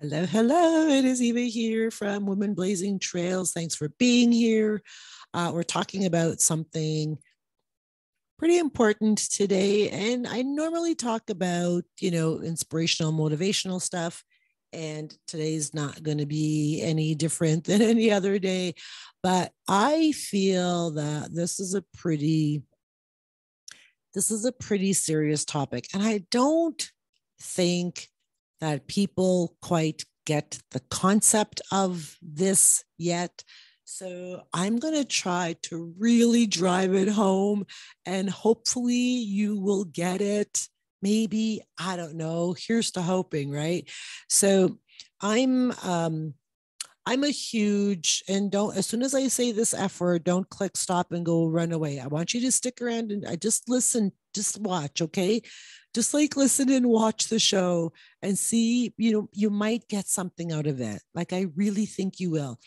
Hello, hello. It is Eva here from Women Blazing Trails. Thanks for being here. We're talking about something pretty important today. And I normally talk about, inspirational, motivational stuff. And today's not going to be any different than any other day. But I feel that this is a pretty serious topic. And I don't think that people quite get the concept of this yet. So I'm going to try to really drive it home and hopefully you will get it. Maybe, I don't know. Here's to hoping, right? So I'm I'm a huge, and don't, as soon as I say this F word, don't click stop and go run away. I want you to stick around and I just listen, just watch, okay? Just like listen and watch the show and see, you might get something out of it. Like I really think you will.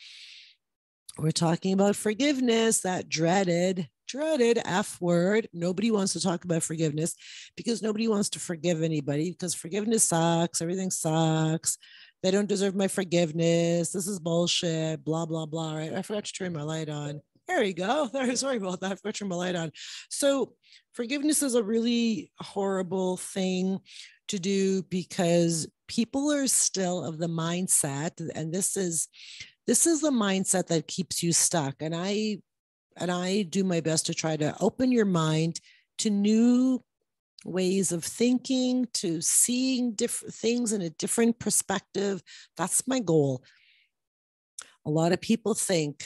We're talking about forgiveness, that dreaded F word. Nobody wants to talk about forgiveness because nobody wants to forgive anybody because forgiveness sucks. Everything sucks. They don't deserve my forgiveness. This is bullshit, blah, blah, blah. Right. I forgot to turn my light on. There you go. Sorry about that. I forgot to turn my light on. So forgiveness is a really horrible thing to do because people are still of the mindset, and this is the mindset that keeps you stuck. And I do my best to try to open your mind to new ways of thinking, to seeing different things in a different perspective. That's my goal. A lot of people think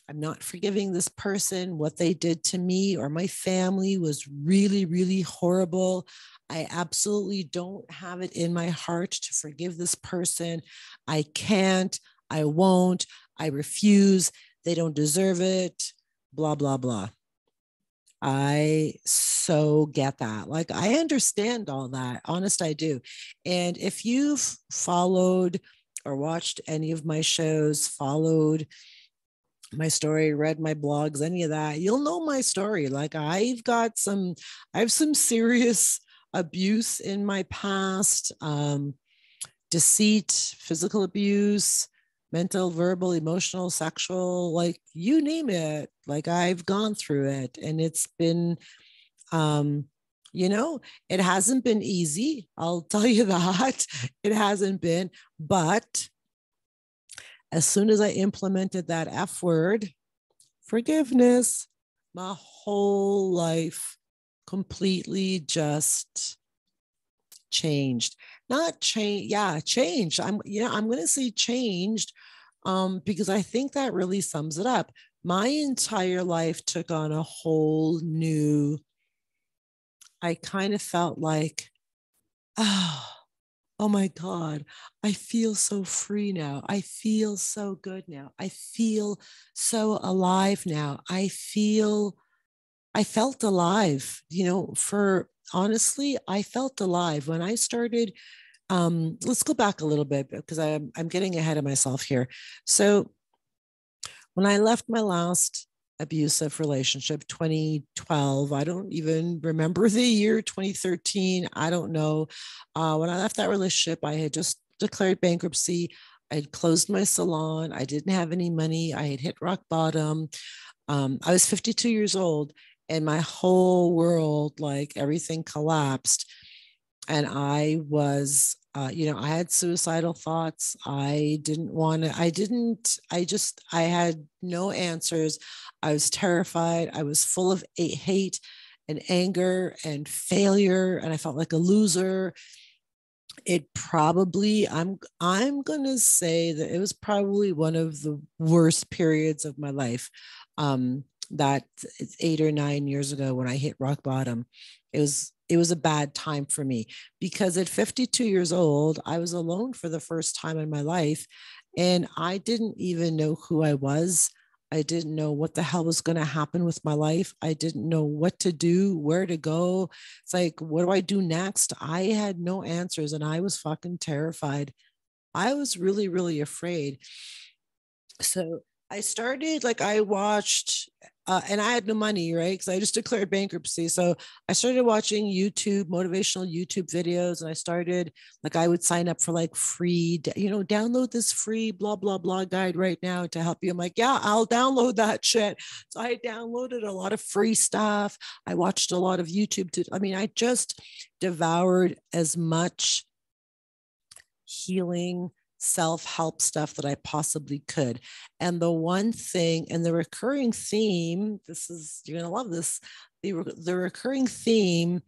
I'm not forgiving this person. What they did to me or my family was really, really horrible. I absolutely don't have it in my heart to forgive this person. I can't. I won't. I refuse. They don't deserve it. Blah, blah, blah. I so get that. Like, I understand all that. Honest, I do. And if you've followed or watched any of my shows, followed my story, read my blogs, any of that, you'll know my story. Like I have some serious abuse in my past, deceit, physical abuse, mental, verbal, emotional, sexual, like you name it. Like I've gone through it and it's been, um, it hasn't been easy. I'll tell you that it hasn't been, but as soon as I implemented that F word, forgiveness, my whole life completely just changed. Not change, yeah, changed. I'm going to say changed, because I think that really sums it up. My entire life took on a whole new. I kind of felt like, oh, oh my God, I feel so free now. I feel so good now. I feel so alive now. I felt alive, for honestly, I felt alive when I started. Let's go back a little bit because I'm getting ahead of myself here. So when I left my last abusive relationship, 2012, I don't even remember the year, 2013, I don't know. When I left that relationship, I had just declared bankruptcy. I had closed my salon. I didn't have any money. I had hit rock bottom. I was 52 years old and my whole world, like everything collapsed. And I was, I had suicidal thoughts. I didn't want to, I didn't, I had no answers. I was terrified. I was full of hate and anger and failure. And I felt like a loser. I'm going to say that it was probably one of the worst periods of my life. That 8 or 9 years ago when I hit rock bottom, it was a bad time for me because at 52 years old, I was alone for the first time in my life. And I didn't even know who I was. I didn't know what the hell was going to happen with my life. I didn't know what to do, where to go. It's like, what do I do next? I had no answers and I was fucking terrified. I was really, really afraid. So I started, like, I watched, and I had no money, right? Because I just declared bankruptcy. So I started watching YouTube, motivational YouTube videos. And I started, like, I would sign up for like free, download this free blah, blah, blah guide right now to help you. I'm like, yeah, I'll download that shit. So I downloaded a lot of free stuff. I watched a lot of YouTube. I just devoured as much healing, self-help stuff that I possibly could. And the one thing, and the recurring theme, you're going to love this, the recurring theme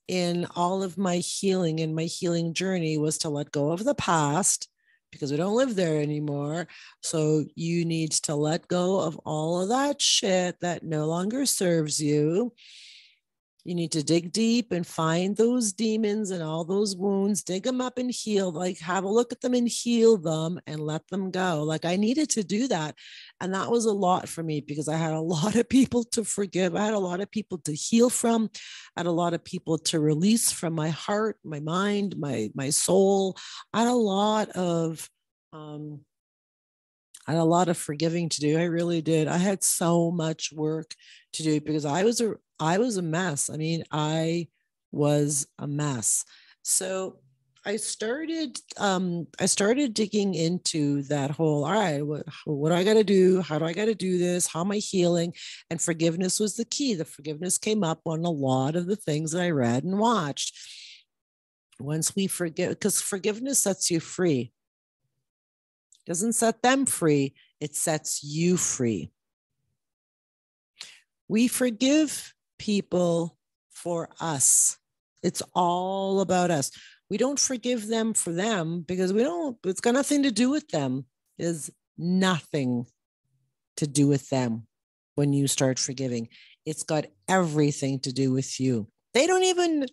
in all of my healing and my healing journey was to let go of the past, because we don't live there anymore. So you need to let go of all of that shit that no longer serves you. You need to dig deep and find those demons and all those wounds, dig them up and heal, like have a look at them and heal them and let them go. Like I needed to do that. And that was a lot for me because I had a lot of people to forgive. I had a lot of people to heal from. I had a lot of people to release from my heart, my mind, my soul. I had a lot of, forgiving to do. I really did. I had so much work to do because I was a mess. I was a mess. So I started digging into that whole, all right, what do I got to do? How do I got to do this? How am I healing? And forgiveness was the key. The forgiveness came up on a lot of the things that I read and watched. Once we forgive, because forgiveness sets you free. It doesn't set them free. It sets you free. We forgive people for us. It's all about us. We don't forgive them for them because it's got nothing to do with them. There's nothing to do with them when you start forgiving. It's got everything to do with you. They don't even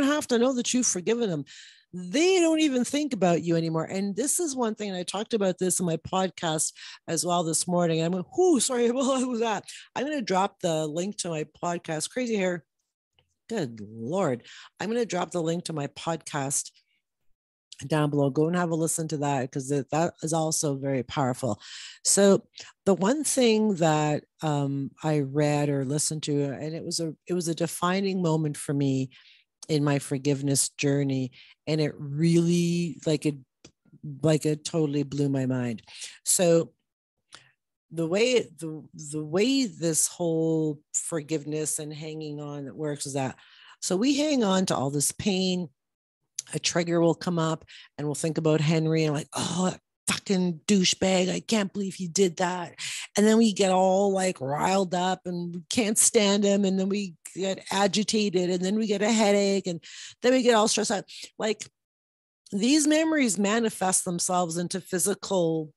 have to know that you've forgiven them. They don't even think about you anymore. And this is one thing, and I talked about this in my podcast as well this morning. I'm like, sorry, what was that? I'm going to drop the link to my podcast, Crazy Hair. Good Lord. I'm going to drop the link to my podcast down below. Go and have a listen to that because that is also very powerful. So the one thing that I read or listened to, and it was a defining moment for me in my forgiveness journey, and it really it totally blew my mind. So the way this whole forgiveness and hanging on works is that, so we hang on to all this pain. A trigger will come up and we'll think about Henry and like, oh, fucking douchebag, I can't believe he did that. And then we get all like riled up and we can't stand him. And then we get agitated and then we get a headache and then we get all stressed out. Like these memories manifest themselves into physical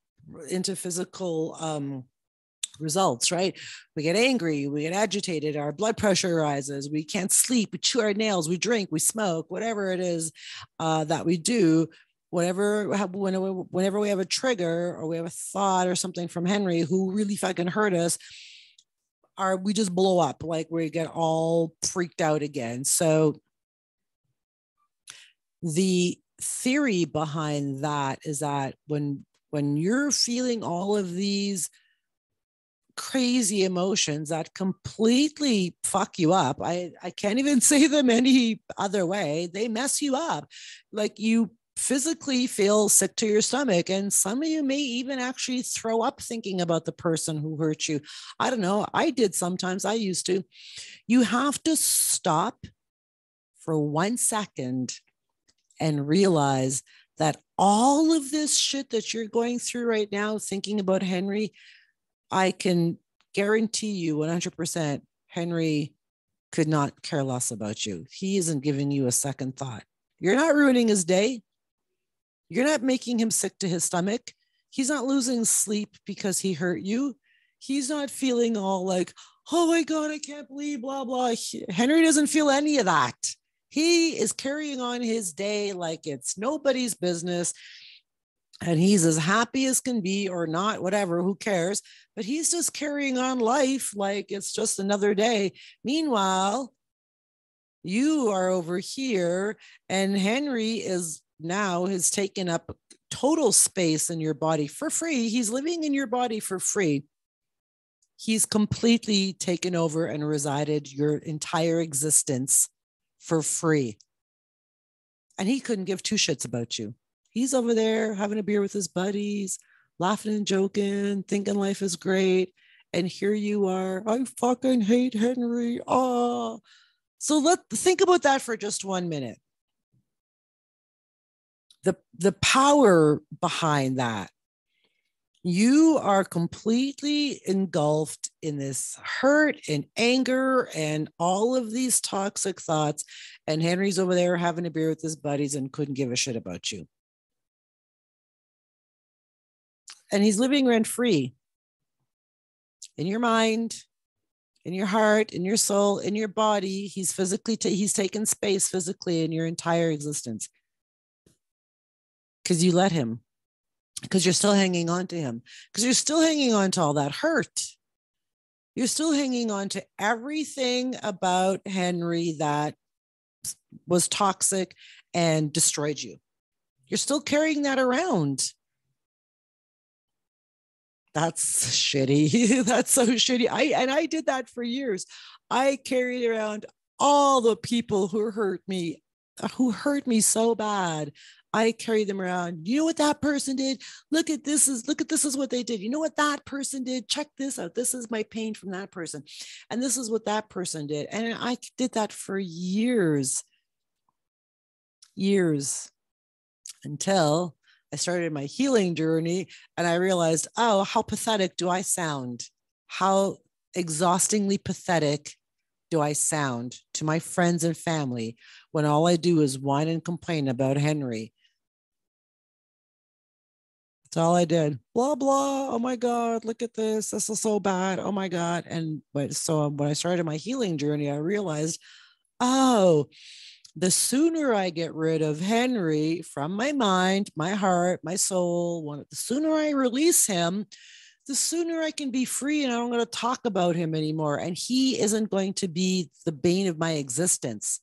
results, right? We get angry, we get agitated, our blood pressure rises, we can't sleep, we chew our nails, we drink, we smoke, whatever it is that we do. Whenever we have a trigger or we have a thought or something from Henry who really fucking hurt us, we just blow up, like we get all freaked out again. So the theory behind that is that when you're feeling all of these crazy emotions that completely fuck you up, I can't even say them any other way, they mess you up. Like you physically feel sick to your stomach, and some of you may even actually throw up thinking about the person who hurt you. I don't know, I did sometimes, I used to. You have to stop for 1 second and realize that all of this shit that you're going through right now thinking about Henry, I can guarantee you 100% Henry could not care less about you. He isn't giving you a second thought. You're not ruining his day. You're not making him sick to his stomach. He's not losing sleep because he hurt you. He's not feeling all like, oh my God, I can't believe blah, blah. Henry doesn't feel any of that. He is carrying on his day like it's nobody's business. And he's as happy as can be, or not, whatever, who cares? But he's just carrying on life like it's just another day. Meanwhile, you are over here and Henry has taken up total space in your body for free. He's living in your body for free. He's completely taken over and resided your entire existence for free. And he couldn't give two shits about you. He's over there having a beer with his buddies, laughing and joking, thinking life is great. And here you are. I fucking hate Henry. Oh. So think about that for just 1 minute. The power behind that. You are completely engulfed in this hurt and anger and all of these toxic thoughts. And Henry's over there having a beer with his buddies and couldn't give a shit about you. And he's living rent free in your mind, in your heart, in your soul, in your body. He's he's taken space physically in your entire existence because you let him. Because you're still hanging on to him, because you're still hanging on to all that hurt. You're still hanging on to everything about Henry that was toxic and destroyed you. You're still carrying that around. That's shitty. That's so shitty. I did that for years. I carried around all the people who hurt me so bad. I carry them around. You know what that person did? Look at this is what they did. You know what that person did? Check this out. This is my pain from that person. And this is what that person did. And I did that for years until I started my healing journey and I realized, oh, how pathetic do I sound? How exhaustingly pathetic do I sound to my friends and family when all I do is whine and complain about Henry? That's all I did. Blah, blah. Oh my God, look at this. This is so bad. Oh my God. And so when I started my healing journey, I realized, oh, the sooner I get rid of Henry from my mind, my heart, my soul, the sooner I release him, the sooner I can be free and I don't going to talk about him anymore. And he isn't going to be the bane of my existence.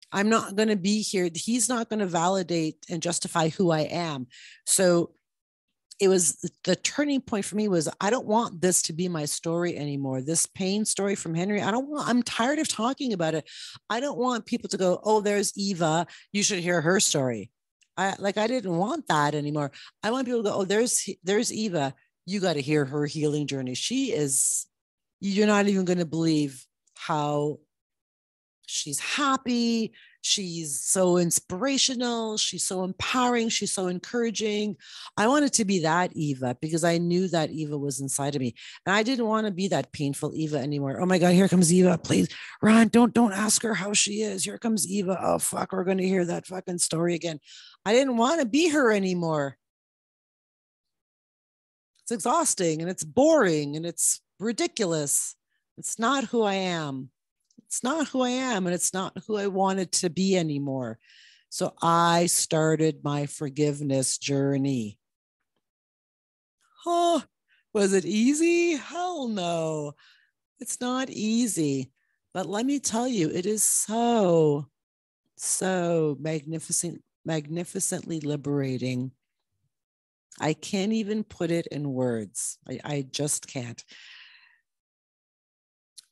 I'm not going to be here. He's not going to validate and justify who I am. So it was the turning point for me was I don't want this to be my story anymore. This pain story from Henry. I'm tired of talking about it. I don't want people to go, oh, there's Eva. You should hear her story. I didn't want that anymore. I want people to go, oh, there's Eva. You got to hear her healing journey. You're not even going to believe how she's happy. She's so inspirational. She's so empowering. She's so encouraging. I wanted to be that Eva because I knew that Eva was inside of me. And I didn't want to be that painful Eva anymore. Oh my God, here comes Eva. Please, Ron, don't ask her how she is. Here comes Eva. Oh, fuck, we're going to hear that fucking story again. I didn't want to be her anymore. It's exhausting and it's boring and it's ridiculous. It's not who I am. It's not who I am, and it's not who I wanted to be anymore. So I started my forgiveness journey. Oh, was it easy? Hell no. It's not easy. But let me tell you, it is so magnificently liberating. I can't even put it in words. I just can't.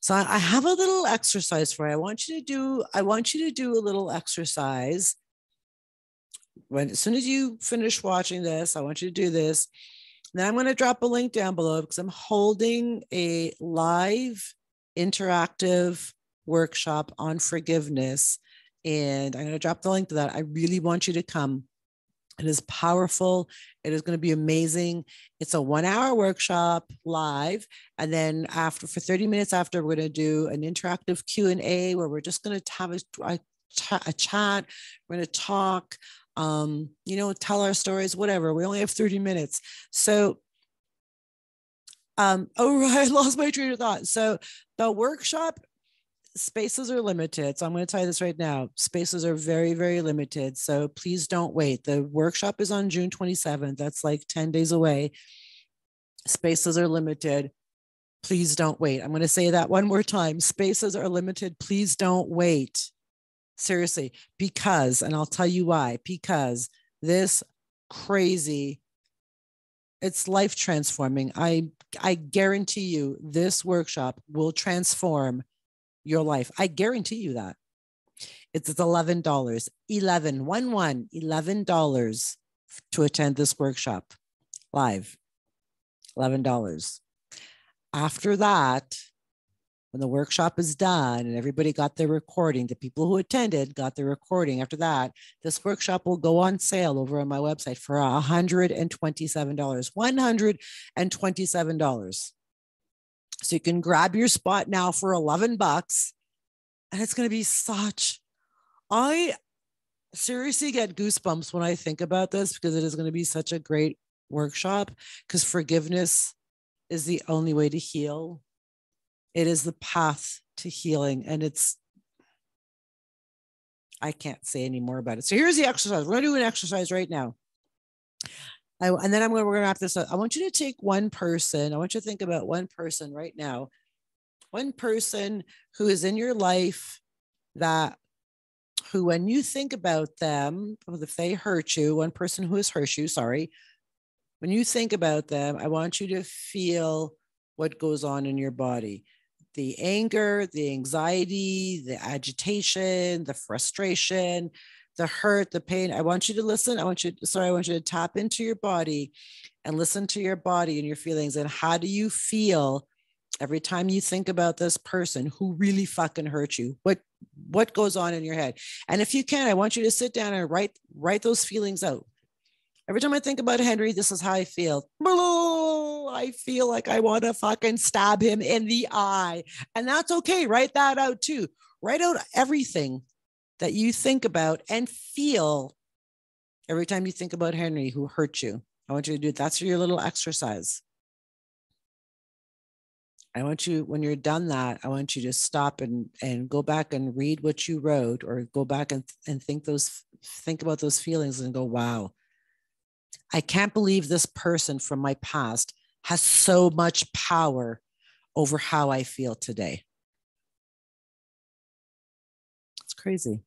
So I have a little exercise for you. I want you to do a little exercise. As soon as you finish watching this, I want you to do this. Then I'm going to drop a link down below because I'm holding a live interactive workshop on forgiveness. And I'm going to drop the link to that. I really want you to come. It is powerful. It is going to be amazing. It's a 1-hour workshop live. And then for 30 minutes after, we're going to do an interactive Q&A where we're just going to have a chat. We're going to talk, tell our stories, whatever. We only have 30 minutes. So, I lost my train of thought. So the workshop spaces are limited. So I'm going to tell you this right now. Spaces are very, very limited. So please don't wait. The workshop is on June 27th. That's like 10 days away. Spaces are limited. Please don't wait. I'm going to say that one more time. Spaces are limited. Please don't wait. Seriously, and I'll tell you why, because this crazy. It's life transforming. I guarantee you this workshop will transform your life. I guarantee you that. It's $11, $11 to attend this workshop live, $11. After that, when the workshop is done and everybody got their recording, the people who attended got their recording. After that, this workshop will go on sale over on my website for $127, $127. So you can grab your spot now for $11, and it's going to be such, I seriously get goosebumps when I think about this, because it is going to be such a great workshop, because forgiveness is the only way to heal. It is the path to healing. And I can't say any more about it. So here's the exercise. We're going to do an exercise right now. And then we're going to wrap this up. I want you to take one person. I want you to think about one person right now. One person who is in your life who, when you think about them, if they hurt you, one person who has hurt you, sorry. When you think about them, I want you to feel what goes on in your body. The anger, the anxiety, the agitation, the frustration, the hurt, the pain. I want you to listen. I want you to tap into your body and listen to your body and your feelings. And how do you feel every time you think about this person who really fucking hurt you? What goes on in your head? And if you can, I want you to sit down and write those feelings out. Every time I think about Henry, this is how I feel. I feel like I want to fucking stab him in the eye. And that's okay. Write that out too. Write out everything that you think about and feel every time you think about Henry who hurt you. I want you to do it. That's your little exercise. I want you, when you're done that, I want you to stop and go back and read what you wrote, or go back and think about those feelings and go, wow. I can't believe this person from my past has so much power over how I feel today. It's crazy.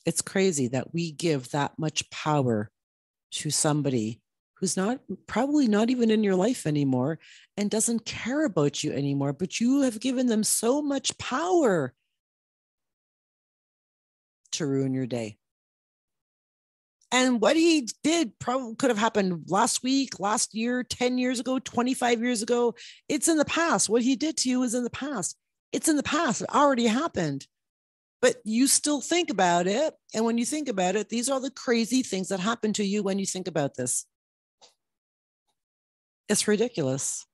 It's crazy that we give that much power to somebody who's probably not even in your life anymore and doesn't care about you anymore, but you have given them so much power to ruin your day. And what he did probably could have happened last week, last year, 10 years ago, 25 years ago. It's in the past. What he did to you is in the past. It's in the past. It already happened. But you still think about it. And when you think about it, these are the crazy things that happen to you when you think about this. It's ridiculous.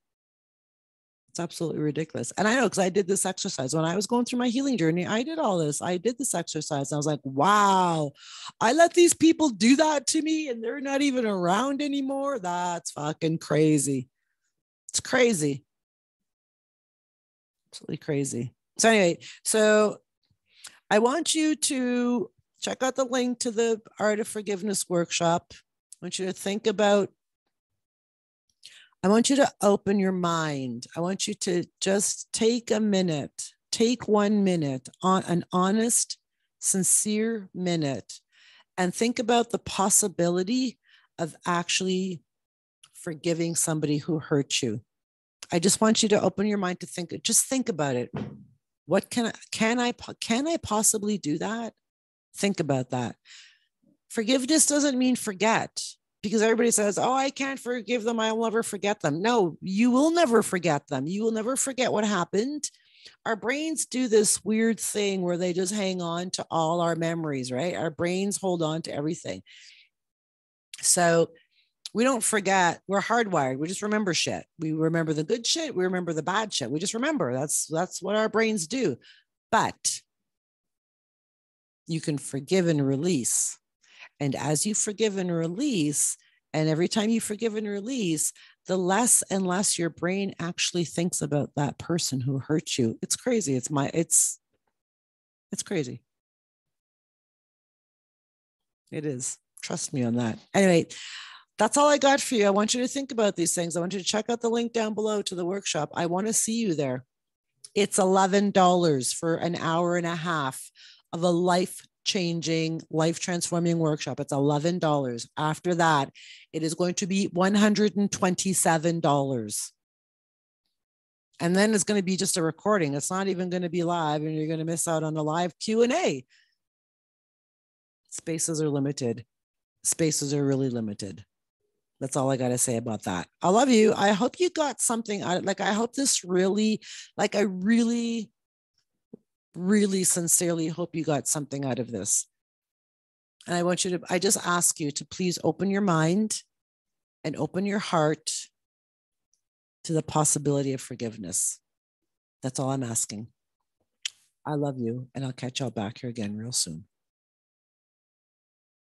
It's absolutely ridiculous. And I know, because I did this exercise when I was going through my healing journey. I did all this. I did this exercise. I was like, wow, I let these people do that to me and they're not even around anymore. That's fucking crazy. It's crazy. Absolutely crazy. So anyway, I want you to check out the link to the Art of Forgiveness workshop. I want you to think about, I want you to open your mind. I want you to just take 1 minute, take 1 minute, on an honest, sincere minute, and think about the possibility of actually forgiving somebody who hurt you. I just want you to open your mind to just think about it. What can I possibly do that? Think about that. Forgiveness doesn't mean forget. Because everybody says, oh, I can't forgive them. I'll never forget them. No, you will never forget them. You will never forget what happened. Our brains do this weird thing where they just hang on to all our memories, right? Our brains hold on to everything. So we don't forget. We're hardwired. We just remember shit. We remember the good shit. We remember the bad shit. We just remember. That's what our brains do. But you can forgive and release. And as you forgive and release, and every time you forgive and release, the less and less your brain actually thinks about that person who hurt you. It's crazy. It's crazy. It is. Trust me on that. Anyway, that's all I got for you. I want you to think about these things. I want you to check out the link down below to the workshop. I want to see you there. It's $11 for an hour and a half of a life changing, life transforming workshop. It's $11. After that, it is going to be $127. And then it's going to be just a recording. It's not even going to be live, and you're going to miss out on the live Q&A. Spaces are limited. Spaces are really limited. That's all I got to say about that. I love you. I hope you got something out. Like, I hope this really, like, I really, really sincerely hope you got something out of this. And I just ask you to please open your mind and open your heart to the possibility of forgiveness. That's all I'm asking. I love you, and I'll catch y'all back here again real soon.